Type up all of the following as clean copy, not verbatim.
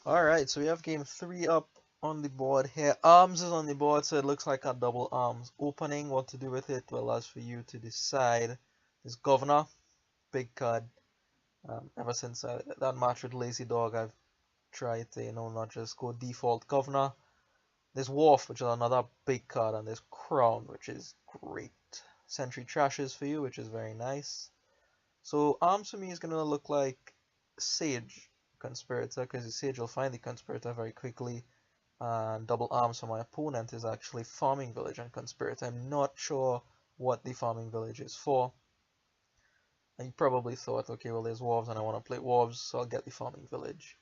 Alright, so we have game 3 up on the board here. Arms is on the board, so it looks like a double arms opening. What to do with it? Well, that's for you to decide. This Governor, big card. Ever since that match with Lazy Dog, I've tried to, not just go default Governor. There's Wharf, which is another big card, and there's Crown, which is great. Sentry Trashes for you, which is very nice. So arms for me is going to look like Sage Conspirator, because the Sage will find the Conspirator very quickly. And double arms for my opponent is actually Farming Village and Conspirator. I'm not sure what the Farming Village is for. And you probably thought, okay, well there's Wharves and I want to play Wharves, so I'll get the Farming Village,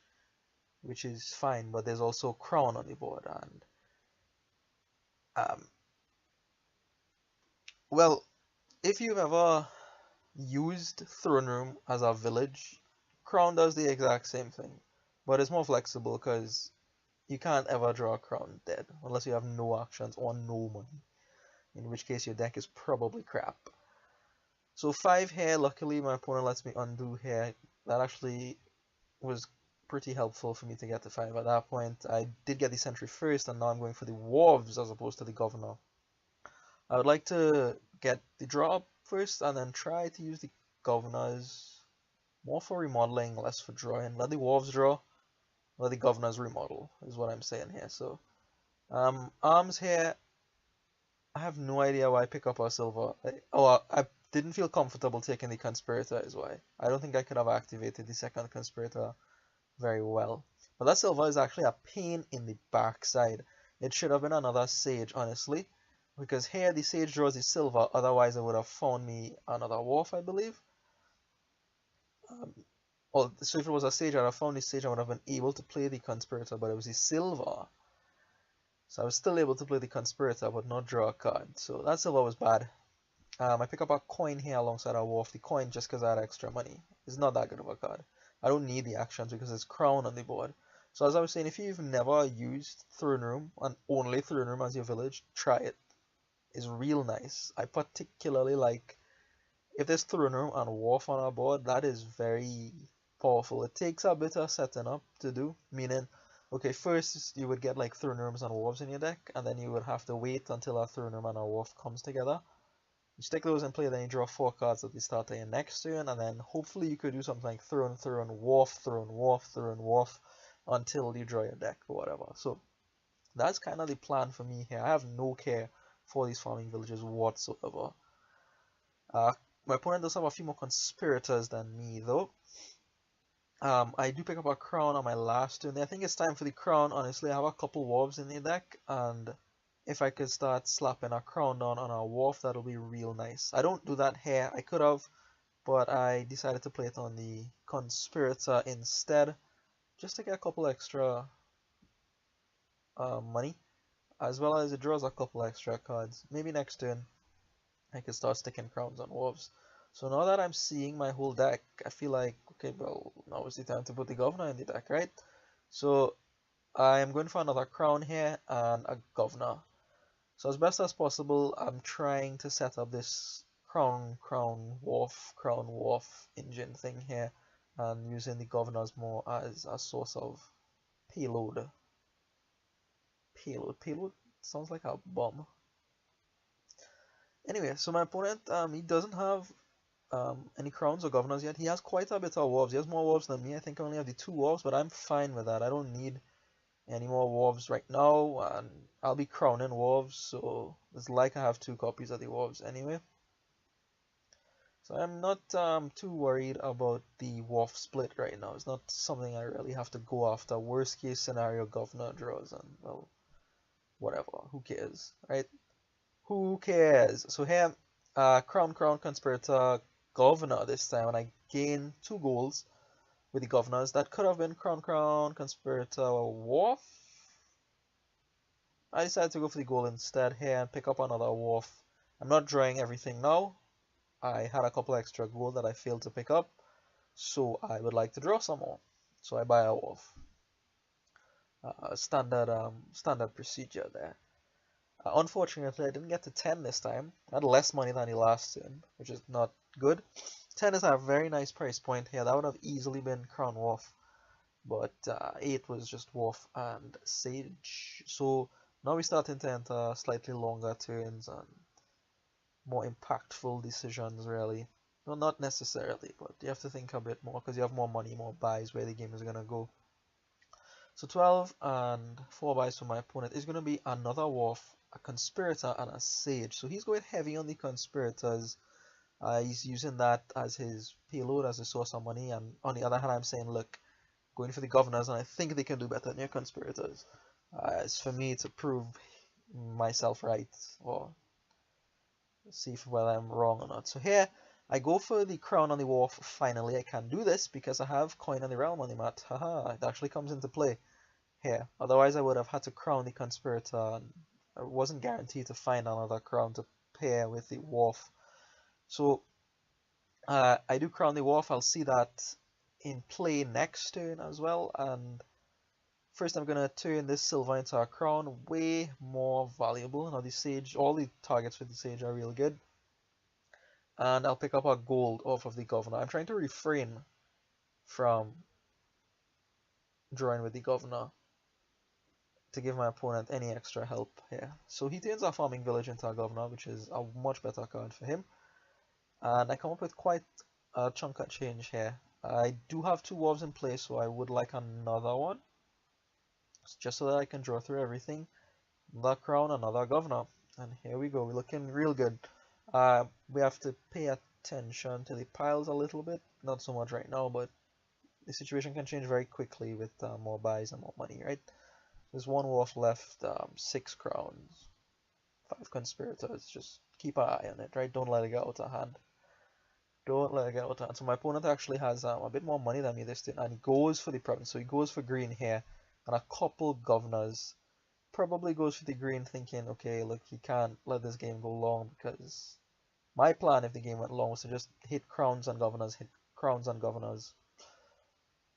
which is fine. But there's also Crown on the board, and um, well, if you've ever used Throne Room as a village, Crown does the exact same thing, but it's more flexible because you can't ever draw a Crown dead unless you have no actions or no money, in which case your deck is probably crap. So 5 here, luckily my opponent lets me undo here. That actually was pretty helpful for me to get to 5 at that point. I did get the Sentry first, and now I'm going for the Wharves as opposed to the Governor. I would like to get the draw up first and then try to use the Governors more for remodeling, less for drawing. Let the Wharves draw, let the Governors remodel, is what I'm saying here. So, arms here, I have no idea why I pick up a silver. I didn't feel comfortable taking the Conspirator is why. I don't think I could have activated the second Conspirator very well. But that silver is actually a pain in the backside. It should have been another Sage, honestly. Because here the Sage draws the silver, otherwise it would have found me another Wharf, I believe. So if it was a Sage, I'd have found the Sage, I would have been able to play the Conspirator, but it was the silver. So I was still able to play the Conspirator, but not draw a card. So that silver was bad. I pick up a coin here alongside a Wharf. The coin, just because I had extra money, is not that good of a card. I don't need the actions because it's Crown on the board. So as I was saying, if you've never used Throne Room and only Throne Room as your village, try it. It's real nice. I particularly like if there's Throne Room and Wharf on our board, that is very powerful. It takes a bit of setting up to do, meaning, okay, first you would get like Throne Rooms and Wharves in your deck, and then you would have to wait until a Throne Room and a Wharf comes together. You stick those in play, then you draw 4 cards at the start of your next turn, and then hopefully you could do something like Throne, Wharf, Wharf, until you draw your deck or whatever. So that's kind of the plan for me here. I have no care for these farming villages whatsoever. My opponent does have a few more conspirators than me though. I do pick up a crown on my last turn. I think it's time for the crown. Honestly, I have a couple Wharves in the deck, and if I could start slapping a crown down on a Wharf, that'll be real nice. I don't do that here. I could have, but I decided to play it on the conspirator instead, just to get a couple extra money, as well as it draws a couple extra cards. Maybe next turn I can start sticking crowns on Wharves. So now that I'm seeing my whole deck, I feel like, okay, well, now is the time to put the Governor in the deck, right? So I am going for another Crown here and a Governor. So as best as possible, I'm trying to set up this Crown, Wharf engine thing here, and using the Governors more as a source of payload. Payload sounds like a bomb. Anyway, so my opponent, he doesn't have any crowns or governors yet. He has quite a bit of Wharves. He has more Wharves than me. I think I only have the 2 Wharves, but I'm fine with that. I don't need any more Wharves right now, and I'll be crowning Wharves, so it's like I have 2 copies of the Wharves anyway. So I'm not too worried about the Wharf split right now. It's not something I really have to go after. Worst case scenario, Governor draws, and well, whatever. Who cares, right? Who cares? So here, Crown, Conspirator, Governor this time, and I gain 2 goals with the Governors. That could have been Crown, Conspirator, Wharf. I decided to go for the goal instead here and pick up another Wharf. I'm not drawing everything now. I had a couple extra gold that I failed to pick up, so I would like to draw some more. So I buy a Wharf. Standard procedure there. Unfortunately, I didn't get to 10 this time. I had less money than the last turn, which is not good. 10 is a very nice price point here. That would have easily been Crown Wharf. but 8 was just Wharf and Sage. So now we're starting to enter slightly longer turns and more impactful decisions, really. Well, not necessarily, but you have to think a bit more because you have more money, more buys where the game is going to go. So 12 and 4 buys for my opponent is going to be another Wharf, a Conspirator, and a Sage. So he's going heavy on the Conspirators. He's using that as his payload, as a source of money. And on the other hand, I'm saying, look, going for the Governors, and I think they can do better than your Conspirators. It's for me to prove myself right, or see if whether I'm wrong or not. So here, I go for the Crown on the Wharf. Finally, I can do this because I have Coin on the Realm on the mat. Haha, it actually comes into play here. Otherwise, I would have had to crown the Conspirator, and I wasn't guaranteed to find another crown to pair with the Wharf. So I do crown the Wharf. I'll see that in play next turn as well. And first, I'm gonna turn this silver into a crown, way more valuable. Now the Sage, all the targets for the Sage are real good. And I'll pick up a gold off of the Governor. I'm trying to refrain from drawing with the Governor to give my opponent any extra help here. So he turns our farming village into a Governor, which is a much better card for him. And I come up with quite a chunk of change here. I do have 2 Wharves in place, so I would like another one, just so that I can draw through everything. Another crown, another Governor. And here we go, we're looking real good. We have to pay attention to the piles a little bit. Not so much right now, but the situation can change very quickly with more buys and more money, right? There's 1 Wharf left, 6 crowns, 5 conspirators. Just keep an eye on it, right? Don't let it get out of hand. Don't let it get out of hand. So my opponent actually has a bit more money than me this turn, and he goes for the province. So he goes for green here, and a couple governors. Probably goes for the green, thinking, okay, look, he can't let this game go long, because my plan, if the game went long, was to just hit crowns and governors,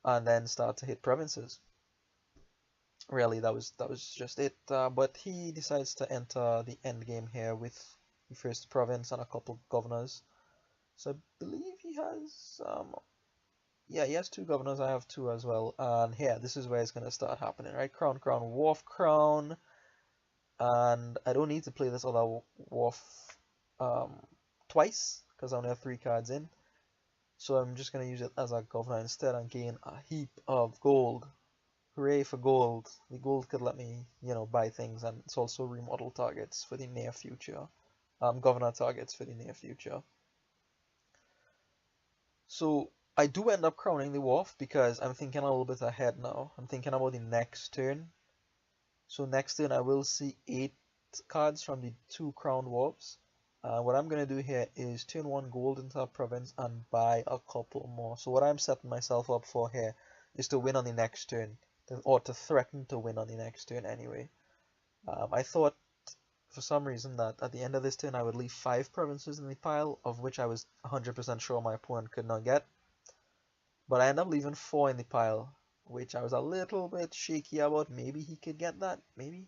and then start to hit provinces. Really, that was just it. But he decides to enter the end game here with the first province and a couple governors. So I believe he has, yeah, he has 2 governors. I have 2 as well. And here, this is where it's gonna start happening, right? Crown, crown, Wharf, crown, and I don't need to play this other Wharf twice because I only have 3 cards in. So I'm just gonna use it as a governor instead and gain a heap of gold. Hooray for gold. The gold could let me, buy things, and it's also remodel targets for the near future. Governor targets for the near future. So I do end up crowning the Wharf because I'm thinking a little bit ahead now. I'm thinking about the next turn. So next turn I will see 8 cards from the 2 crowned Wharfs. What I'm going to do here is turn 1 gold into a province and buy a couple more. So what I'm setting myself up for here is to win on the next turn, or to threaten to win on the next turn anyway. I thought for some reason that at the end of this turn I would leave 5 provinces in the pile, of which I was 100% sure my opponent could not get. But I ended up leaving 4 in the pile, which I was a little bit shaky about. Maybe he could get that, maybe.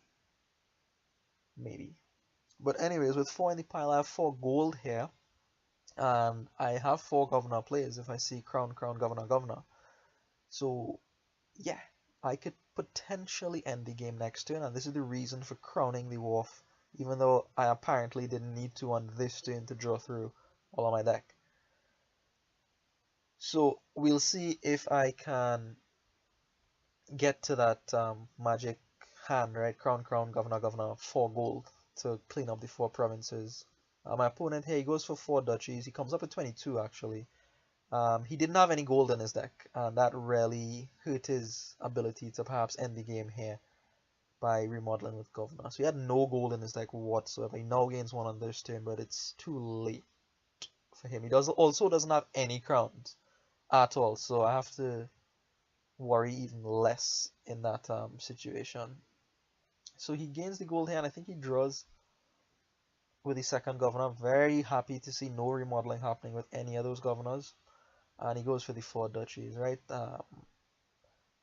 But anyways, with 4 in the pile, I have 4 gold here, and I have 4 governor plays if I see crown, crown, governor, governor. So yeah, I could potentially end the game next turn, and this is the reason for crowning the Wharf, even though I apparently didn't need to on this turn to draw through all of my deck. So we'll see if I can get to that magic hand, right? Crown, crown, governor, governor, 4 gold to clean up the 4 provinces. My opponent here, he goes for 4 duchies. He comes up with 22 actually. He didn't have any gold in his deck, and that really hurt his ability to perhaps end the game here by remodeling with governor. So he had no gold in his deck whatsoever. He now gains 1 on this turn, but it's too late for him. He also doesn't have any crowns at all, so I have to worry even less in that situation. So he gains the gold here, and I think he draws with the second governor. Very happy to see no remodeling happening with any of those governors. And he goes for the 4 duchies, right?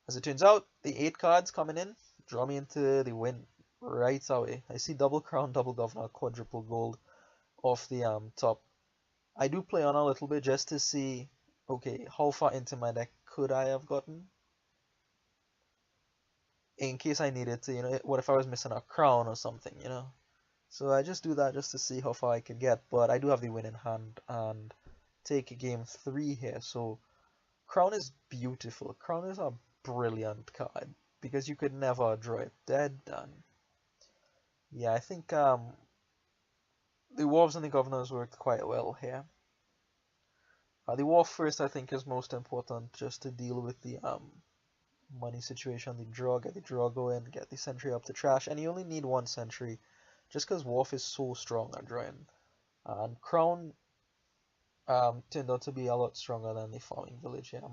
As it turns out, the 8 cards coming in draw me into the win right away. I see double crown, double governor, quadruple gold off the top. I do play on a little bit just to see, okay, how far into my deck could I have gotten? in case I needed to, what if I was missing a crown or something, So I just do that just to see how far I can get, but I do have the win in hand and take game 3 here. So crown is beautiful. Crown is a brilliant card because you could never draw it dead. And yeah, I think the Wharves and the Governors worked quite well here. The Wharf first, I think, is most important just to deal with the money situation, get the draw going, get the sentry up to trash, and you only need 1 sentry just because Wharf is so strong at drawing. And Crown turned out to be a lot stronger than the Farming Village. Yeah,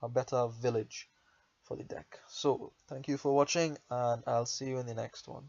a better village for the deck. So, thank you for watching, and I'll see you in the next one.